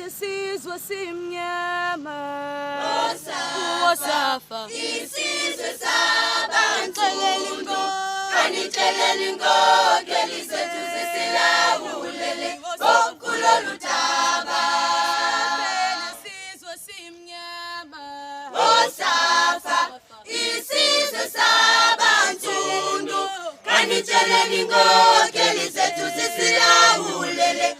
isizwe simnyama Wosafa isizwe sabantu kanixeleli inkokeli zethu zisilawulele kulolu daba. isizwe simnyama Wosafa isizwe sabantu kanixeleli inkokeli zethu zisilawulele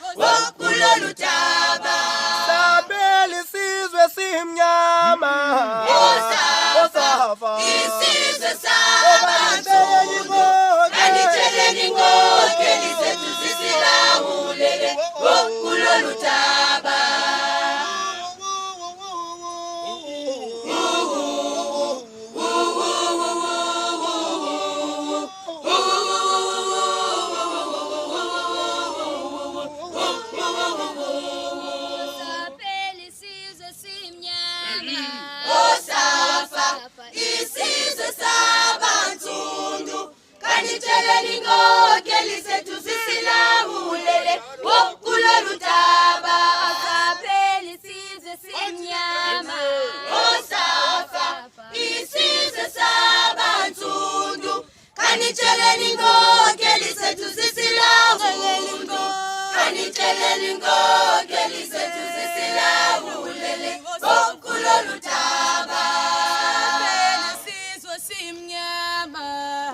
kulolu daba. Sabeli isizwe simnyama Wosafa isizwe sabantu kanixeleli inkokeli zethu zisilawulele kulolu daba. Wosafa isizwe sabantu kanixeleli inkokeli zethu zisilawulele kulolu daba. isizwe simnyama Wosafa isizwe sabantu kanixeleli inkokeli zethu zisilawulele kanixeleli inkokeli zethu zisilawulele kulolu daba. isizwe simnyama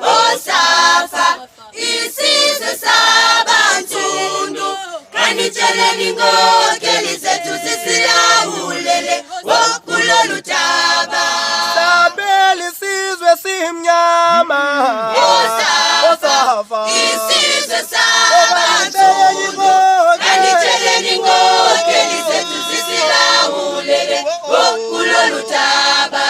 Wosafa isizwe sabantu kanixeleli inkokeli zethu zisilawulele kulolu daba. Sabeli isizwe simnyama Wosafa isizwe sabantu kanixeleli inkokeli zethu zisilawulele kulolu daba.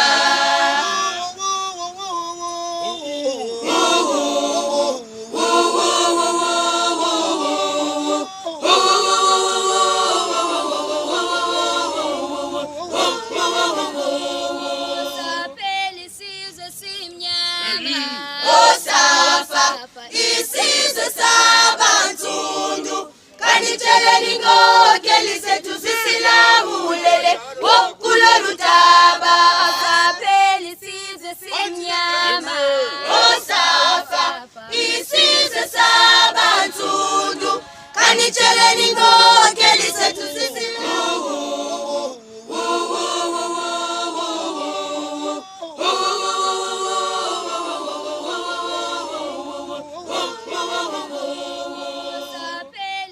isizwe simnyama Wosafa isizwe sabantu kanixeleli inkokeli zethu zisilawulele kulolu daba. isizwe simnyama Wosafa isizwe sabantu kanixeleli inkokeli zethu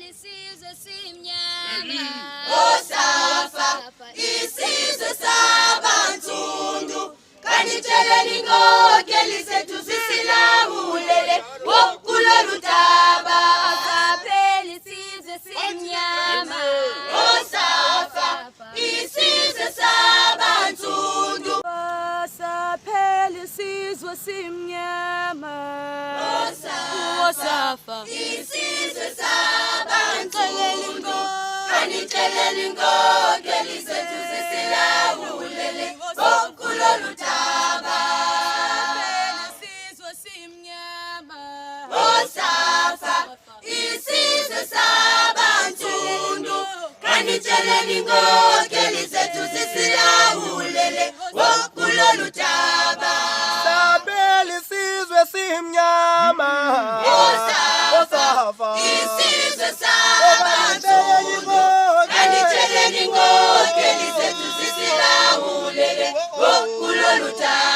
isizwe simnyama Wosafa isizwe sabantu kanixeleli inkokeli zethu zisilawulele kulolu daba. isizwe simnyama Wosafa isizwe sabantu isizwe simnyama Wosafa isizwe sabantu kanixeleli inkokeli zethu zisilawulele kulolu daba. isizwe simnyama Wosafa isizwe sabantu kanixeleli inkokeli zethu zisilawulele kulolu daba. Sabeli isizwe simnyama Wosafa isizwe sabantu kanixeleli inkokeli zethu zisilawulele kulolu daba.